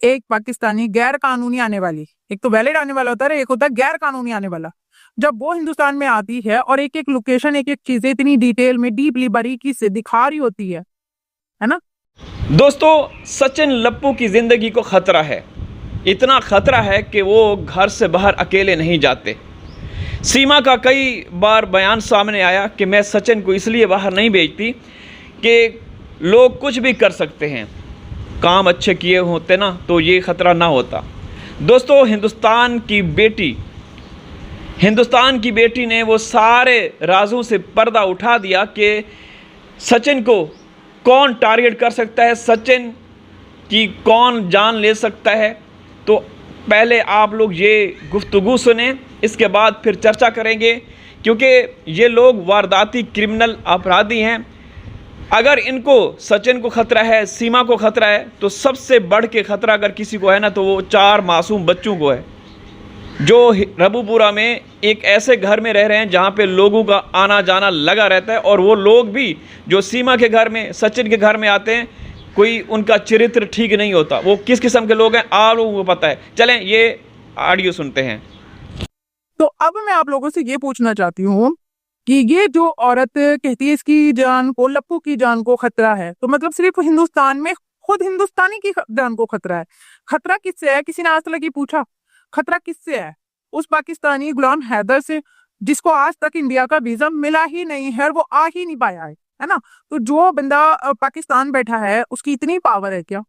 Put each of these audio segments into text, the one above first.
एक पाकिस्तानी गैर कानूनी आने वाली, एक तो वैलिड आने वाला होता है, एक होता है गैर कानूनी आने वाला। जब वो हिंदुस्तान में आती है और एक एक लोकेशन, एक एक चीजें इतनी डिटेल में डीपली बारीकी से दिखा रही होती है ना। दोस्तों, सचिन लप्पू की जिंदगी को खतरा है, इतना खतरा है कि वो घर से बाहर अकेले नहीं जाते। सीमा का कई बार बयान सामने आया कि मैं सचिन को इसलिए बाहर नहीं भेजती कि लोग कुछ भी कर सकते हैं, काम अच्छे किए होते ना तो ये ख़तरा ना होता। दोस्तों, हिंदुस्तान की बेटी ने वो सारे राजों से पर्दा उठा दिया कि सचिन को कौन टारगेट कर सकता है, सचिन की कौन जान ले सकता है। तो पहले आप लोग ये गुफ्तगू सुने, इसके बाद फिर चर्चा करेंगे, क्योंकि ये लोग वारदाती क्रिमिनल अपराधी हैं। अगर इनको सचिन को ख़तरा है, सीमा को ख़तरा है, तो सबसे बढ़ के ख़तरा अगर किसी को है ना तो वो 4 मासूम बच्चों को है, जो रबूपुरा में एक ऐसे घर में रह रहे हैं जहाँ पे लोगों का आना जाना लगा रहता है। और वो लोग भी जो सीमा के घर में, सचिन के घर में आते हैं, कोई उनका चरित्र ठीक नहीं होता। वो किस किस्म के लोग हैं आप लोगों को पता है। चलें ये ऑडियो सुनते हैं। तो अब मैं आप लोगों से ये पूछना चाहती हूँ कि ये जो औरत कहती है इसकी जान को, लप्पू की जान को खतरा है, तो मतलब सिर्फ हिंदुस्तान में खुद हिंदुस्तानी की जान को खतरा है। खतरा किससे है? किसी ने आज तक ये पूछा खतरा किससे है? उस पाकिस्तानी गुलाम हैदर से, जिसको आज तक इंडिया का वीजा मिला ही नहीं है और वो आ ही नहीं पाया है ना। तो जो बंदा पाकिस्तान बैठा है उसकी इतनी पावर है क्या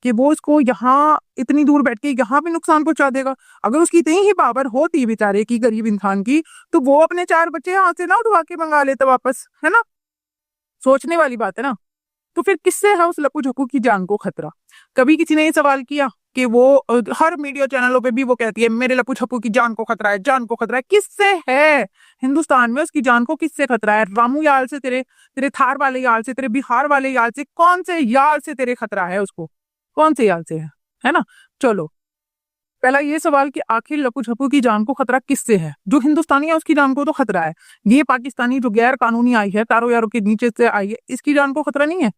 कि वो इसको यहाँ इतनी दूर बैठ के यहाँ भी नुकसान पहुंचा देगा? अगर उसकी इतनी ही पावर होती बेचारे की, गरीब इंसान की, तो वो अपने 4 बच्चे हाथ से ना उठवा के मंगा लेता वापस, है ना। सोचने वाली बात है ना। तो फिर किससे है उस लप्पू झप्पू की जान को खतरा? कभी किसी ने ये सवाल किया कि वो हर मीडिया चैनलों पे भी वो कहती है मेरे लप्पू झप्पू की जान को खतरा है, जान को खतरा है। किससे है? हिंदुस्तान में उसकी जान को किससे खतरा है? रामू यार से, तेरे थार वाले यार से, तेरे बिहार वाले यार से, कौन से यार से तेरे खतरा है उसको? कौन से यार से है ना। चलो पहला ये सवाल कि आखिर लप्पू झप्पू की जान को खतरा किससे है? जो हिंदुस्तानी है उसकी जान को तो खतरा है। ये पाकिस्तानी जो गैर कानूनी आई है, तारों यारों के नीचे से आई है, इसकी जान को खतरा नहीं है?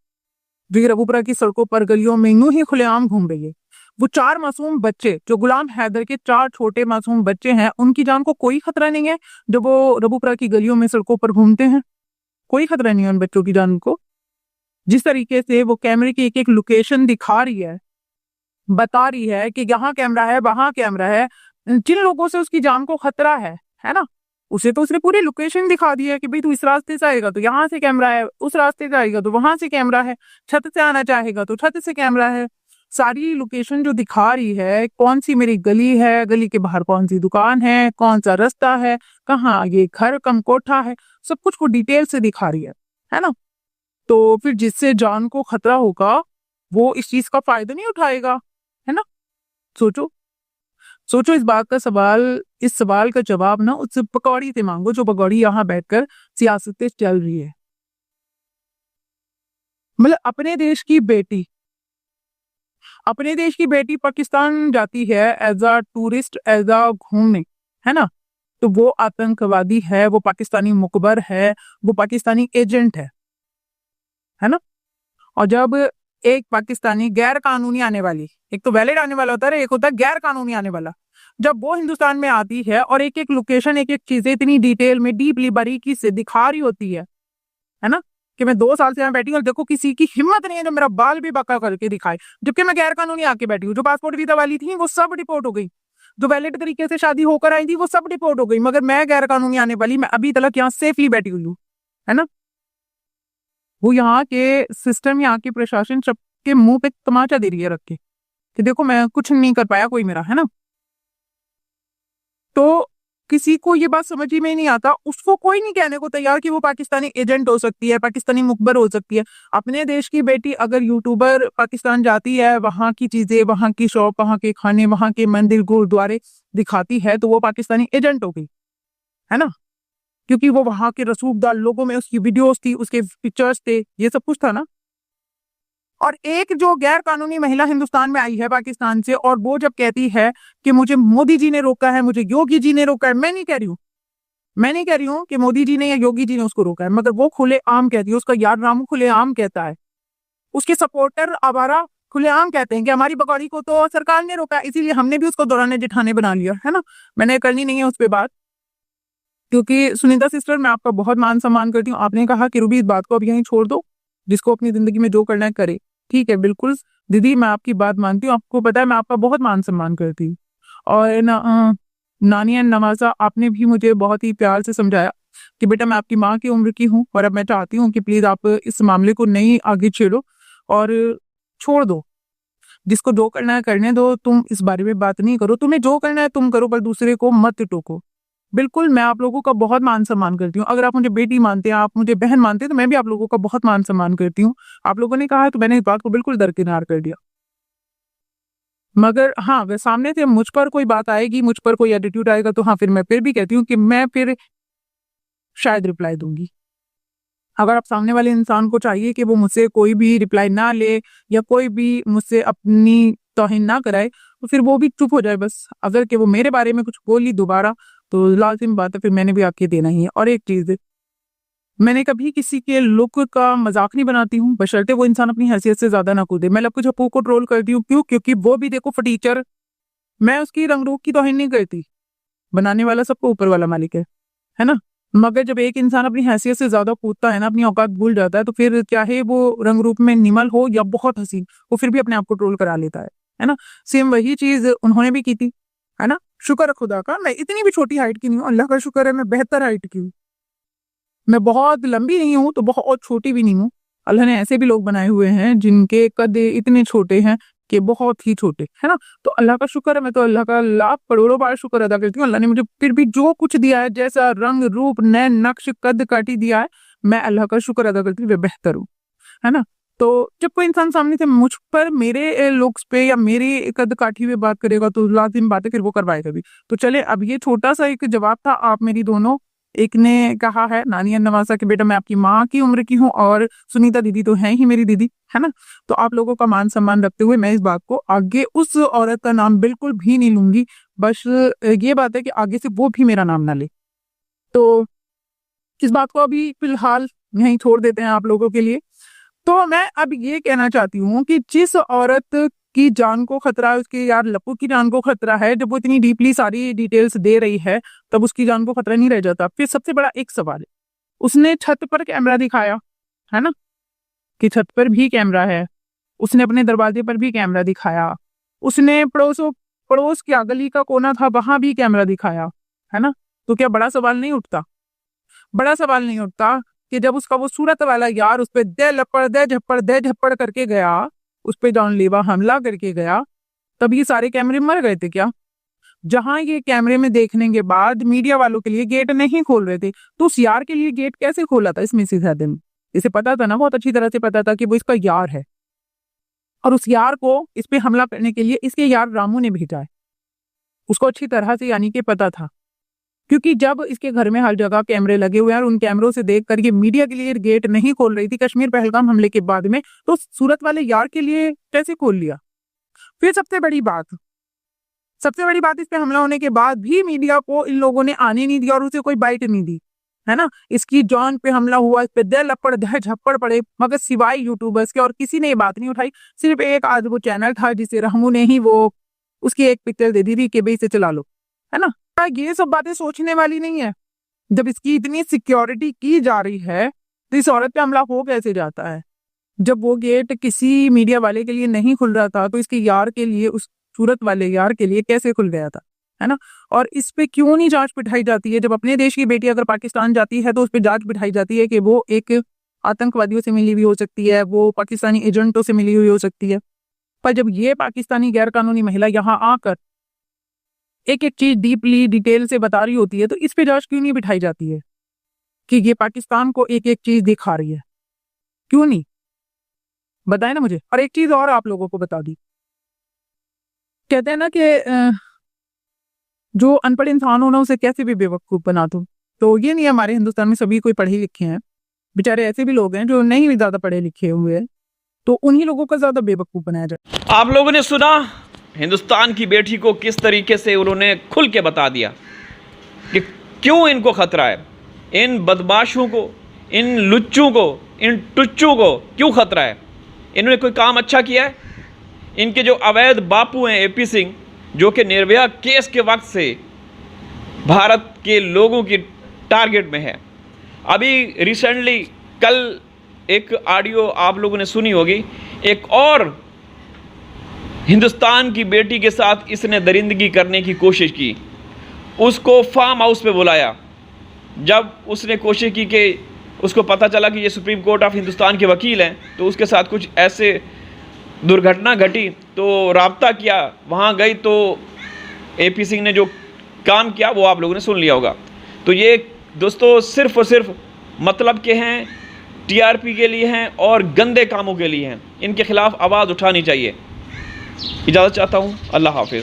जो ये रबूपुरा की सड़कों पर गलियों में यूं ही खुलेआम घूम रही है। वो 4 मासूम बच्चे जो गुलाम हैदर के 4 छोटे मासूम बच्चे हैं, उनकी जान को कोई खतरा नहीं है जब वो रबूपुरा की गलियों में सड़कों पर घूमते हैं? कोई खतरा नहीं है उन बच्चों की जान को। जिस तरीके से वो कैमरे की एक एक लोकेशन दिखा रही है, बता रही है कि यहाँ कैमरा है, वहां कैमरा है, जिन लोगों से उसकी जान को खतरा है ना, उसे तो उसने पूरी लोकेशन दिखा दी है कि भाई तू इस रास्ते से आएगा तो यहाँ से कैमरा है, उस रास्ते से आएगा तो वहां से कैमरा है, छत से आना चाहेगा तो छत से कैमरा है। सारी लोकेशन जो दिखा रही है, कौन सी मेरी गली है, गली के बाहर कौन सी दुकान है, कौन सा रास्ता है, कहाँ ये घर कम कोठा है, सब कुछ वो डिटेल से दिखा रही है ना। तो फिर जिससे जान को खतरा होगा वो इस चीज का फायदा नहीं उठाएगा, है ना। सोचो इस बात का सवाल, इस सवाल का जवाब ना उससे पकौड़ी से मांगो, जो पकौड़ी यहाँ बैठकर सियासतें चल रही है। मतलब अपने देश की बेटी पाकिस्तान जाती है as a tourist, as a घूमने, है ना, तो वो आतंकवादी है, वो पाकिस्तानी मुखबर है, वो पाकिस्तानी एजेंट है ना। और जब एक पाकिस्तानी गैर कानूनी आने वाली, एक तो वैलिड आने वाला होता है, एक होता है गैर कानूनी आने वाला, जब वो हिंदुस्तान में आती है और एक एक लोकेशन, एक एक चीजें इतनी डिटेल में डीपली बारीकी से दिखा रही होती है ना, कि मैं 2 साल से यहाँ बैठी हूँ और देखो किसी की हिम्मत नहीं है जो मेरा बाल भी बाका करके दिखाए, जबकि मैं गैर कानूनी आके बैठी हूँ। जो पासपोर्ट वीजा वाली थी वो सब डिपोर्ट हो गई, जो वैलिड तरीके से शादी होकर आई थी वो सब डिपोर्ट हो गई, मगर मैं गैर कानूनी आने वाली, मैं अभी तक यहाँ सेफली बैठी हुई हूँ, है ना। वो यहाँ के सिस्टम, यहाँ के प्रशासन सबके मुंह पे तमाचा दे रही है रख के कि देखो मैं कुछ नहीं कर पाया कोई मेरा, है ना। तो किसी को ये बात समझ ही में नहीं आता, उसको कोई नहीं कहने को तैयार कि वो पाकिस्तानी एजेंट हो सकती है, पाकिस्तानी मुखबर हो सकती है। अपने देश की बेटी अगर यूट्यूबर पाकिस्तान जाती है, वहां की चीजें, वहां की शॉप, वहां के खाने, वहां के मंदिर गुरुद्वारे दिखाती है, तो वो पाकिस्तानी एजेंट हो गई, है ना, क्योंकि वो वहां के रसूखदार लोगों में उसकी वीडियोस थी, उसके पिक्चर्स थे, ये सब कुछ था ना। और एक जो गैर कानूनी महिला हिंदुस्तान में आई है पाकिस्तान से, और वो जब कहती है कि मुझे मोदी जी ने रोका है, मुझे योगी जी ने रोका है, मैं नहीं कह रही हूँ कि मोदी जी ने या योगी जी ने उसको रोका है, मगर वो खुले आम कहती है, उसका यार रामू खुले आम कहता है, उसके सपोर्टर आवारा खुलेआम कहते हैं कि हमारी पकौड़ी को तो सरकार ने रोका, इसीलिए हमने भी उसको दौरान जेठानी बना लिया, है ना। मैंने करनी नहीं है उस पर बात, क्योंकि सुनीता सिस्टर मैं आपका बहुत मान सम्मान करती हूँ। आपने कहा कि रूबी इस बात को अब यहीं छोड़ दो, जिसको अपनी जिंदगी में जो करना है करे। ठीक है, बिल्कुल दीदी, मैं आपकी बात मानती हूँ, आपको पता है मैं आपका बहुत मान सम्मान करती हूँ। और नानी एंड नवाजा, आपने भी मुझे बहुत ही प्यार से समझाया कि बेटा मैं आपकी माँ की उम्र की हूँ, और अब मैं चाहती हूँ कि प्लीज आप इस मामले को नहीं आगे छेड़ो और छोड़ दो। जिसको जो करना है करने दो, तुम इस बारे में बात नहीं करो। तुम्हें जो करना है तुम करो, पर दूसरे को मत टोको। बिल्कुल, मैं आप लोगों का बहुत मान सम्मान करती हूँ। अगर आप मुझे बेटी मानते हैं, आप मुझे बहन मानते हैं, तो मैं भी आप लोगों का बहुत मान सम्मान करती हूँ। आप लोगों ने कहा है तो मैंने इस बात को बिल्कुल दरकिनार कर दिया। मगर हाँ, अगर सामने से मुझ पर कोई बात आएगी, मुझ पर कोई एटीट्यूड आएगा, तो हाँ फिर मैं फिर भी कहती हूँ कि मैं फिर शायद रिप्लाई दूंगी। अगर आप सामने वाले इंसान को चाहिए कि वो मुझसे कोई भी रिप्लाई ना ले या कोई भी मुझसे अपनी तौहीन ना कराए, तो फिर वो भी चुप हो जाए बस। अगर कि वो मेरे बारे में कुछ बोली दोबारा, तो लाजिम बात है फिर मैंने भी आके देना ही है। और एक चीज, मैंने कभी किसी के लुक का मजाक नहीं बनाती हूँ, बशर्ते वो इंसान अपनी हैसियत से ज्यादा ना कूदे। मैं लपकू झप्पू को ट्रोल करती हूँ, क्यों? क्योंकि वो भी देखो फटीचर, मैं उसकी रंग रूप की तौहीन नहीं करती। बनाने वाला सबको ऊपर वाला मालिक है ना। मगर जब एक इंसान अपनी हैसियत से ज्यादा कूदता है ना, अपनी औकात भूल जाता है, तो फिर चाहे वो रंग रूप में निमल हो या बहुत हसीन, वो फिर भी अपने आप को ट्रोल करा लेता है ना। सेम वही चीज उन्होंने भी की थी, है ना। शुक्र है खुदा का, मैं इतनी भी छोटी हाइट की नहीं हूँ, अल्लाह का शुक्र है मैं बेहतर हाइट की हूँ। मैं बहुत लंबी नहीं हूँ तो बहुत छोटी भी नहीं हूँ। अल्लाह ने ऐसे भी लोग बनाए हुए हैं जिनके कद इतने छोटे हैं कि बहुत ही छोटे, है ना। तो अल्लाह का शुक्र है, मैं तो अल्लाह का लाख करोड़ों बार शुक्र अदा करती हूँ। अल्लाह ने मुझे फिर भी जो कुछ दिया है, जैसा रंग रूप नैन नक्श कद काटी दिया है, मैं अल्लाह का शुक्र अदा करती हूँ, वे बेहतर हूँ, है ना। तो जब कोई इंसान सामने से मुझ पर मेरे लुक्स पे या मेरी कद काठी हुई बात करेगा, तो लाजिम बात है फिर वो करवाएगा भी। तो चले, अब ये छोटा सा एक जवाब था। आप मेरी दोनों, एक ने कहा है नानी और नवाजा कि बेटा मैं आपकी माँ की उम्र की हूँ, और सुनीता दीदी तो है ही मेरी दीदी, है ना। तो आप लोगों का मान सम्मान रखते हुए मैं इस बात को आगे, उस औरत का नाम बिल्कुल भी नहीं लूंगी। बस ये बात है कि आगे से वो भी मेरा नाम ना ले। तो इस बात को अभी फिलहाल यहीं छोड़ देते हैं आप लोगों के लिए। तो मैं अब ये कहना चाहती हूँ कि जिस औरत की जान को खतरा है, उसके यार लप्पू की जान को खतरा है, जब वो इतनी डीपली सारी डिटेल्स दे रही है, तब उसकी जान को खतरा नहीं रह जाता। फिर सबसे बड़ा एक सवाल है, उसने छत पर कैमरा दिखाया, है ना, कि छत पर भी कैमरा है। उसने अपने दरवाजे पर भी कैमरा दिखाया। उसने पड़ोस क्या गली का कोना था, वहां भी कैमरा दिखाया, है ना। तो क्या बड़ा सवाल नहीं उठता? बड़ा सवाल नहीं उठता कि जब उसका वो सूरत वाला यार उस पर दे झप्पड़ करके गया, उस पर जानलेवा हमला करके गया, तब ये सारे कैमरे मर गए थे क्या? जहां ये कैमरे में देखने के बाद मीडिया वालों के लिए गेट नहीं खोल रहे थे, तो उस यार के लिए गेट कैसे खोला था इसमें से दिन? इसे पता था ना, बहुत अच्छी तरह से पता था कि वो इसका यार है, और उस यार को इस पे हमला करने के लिए इसके यार रामू ने भेजा है। उसको अच्छी तरह से यानी कि पता था, क्योंकि जब इसके घर में हर जगह कैमरे लगे हुए हैं और उन कैमरों से देखकर ये मीडिया के लिए गेट नहीं खोल रही थी कश्मीर पहलगाम हमले के बाद में, तो सूरत वाले यार के लिए कैसे खोल लिया? फिर सबसे बड़ी बात, इस पे हमला होने के बाद भी मीडिया को इन लोगों ने आने नहीं दिया और उसे कोई बाइट नहीं दी, है ना। इसकी जान पे हमला हुआ, इस पे दे लपड़ दे झप्पड़ पड़े, मगर सिवाय यूट्यूबर्स के और किसी ने ये बात नहीं उठाई। सिर्फ एक आज वो चैनल था जिसे रामू ने ही वो उसकी एक पिक्चर दे दी थी कि भाई इसे चला लो, है ना। ये सब बातें सोचने वाली नहीं है। जब इसकी इतनी सिक्योरिटी की जा रही है, तो इस औरत पे हमला हो कैसे जाता है? जब वो गेट किसी मीडिया वाले के लिए नहीं खुल रहा था, तो इसके यार के लिए, उस सूरत वाले यार के लिए कैसे खुल गया था, है ना। और इस पे क्यों नहीं जांच बिठाई जाती है? जब अपने देश की बेटी अगर पाकिस्तान जाती है तो उस पर जांच बिठाई जाती है कि वो एक आतंकवादियों से मिली हुई हो सकती है, वो पाकिस्तानी एजेंटों से मिली हुई हो सकती है। पर जब ये पाकिस्तानी गैर कानूनी महिला यहाँ आकर एक एक चीज डीपली डिटेल से बता रही होती है, तो इस पे जांच क्यों नहीं बिठाई जाती है कि ये पाकिस्तान को एक एक चीज दिखा रही है? क्यों नहीं? बताए ना मुझे। और एक चीज और आप लोगों को बता दी, कहते हैं ना कि जो अनपढ़ इंसान हो ना उसे कैसे भी बेवकूफ बना दो। तो ये नहीं है, हमारे हिंदुस्तान में सभी कोई पढ़े लिखे हैं, बेचारे ऐसे भी लोग हैं जो नहीं ज्यादा पढ़े लिखे हुए हैं, तो उन्हीं लोगों का ज्यादा बेवकूफ बनाया जाए। आप लोगों ने सुना हिंदुस्तान की बेटी को किस तरीके से उन्होंने खुल के बता दिया कि क्यों इनको खतरा है, इन बदमाशों को, इन लुच्चों को, इन टुच्चों को क्यों खतरा है। इन्होंने कोई काम अच्छा किया है? इनके जो अवैध बापू हैं एपी सिंह, जो कि निर्भया केस के वक्त से भारत के लोगों की टारगेट में है। अभी रिसेंटली कल एक ऑडियो आप लोगों ने सुनी होगी, एक और हिंदुस्तान की बेटी के साथ इसने दरिंदगी करने की कोशिश की, उसको फार्म हाउस पे बुलाया। जब उसने कोशिश की कि उसको पता चला कि ये सुप्रीम कोर्ट ऑफ हिंदुस्तान के वकील हैं, तो उसके साथ कुछ ऐसे दुर्घटना घटी, तो राब्ता किया, वहाँ गई, तो एपी सिंह ने जो काम किया वो आप लोगों ने सुन लिया होगा। तो ये दोस्तों सिर्फ़ और सिर्फ मतलब के हैं, टीआरपी के लिए हैं और गंदे कामों के लिए हैं। इनके खिलाफ़ आवाज़ उठानी चाहिए। इजाज़त चाहता हूँ, अल्लाह हाफिज़।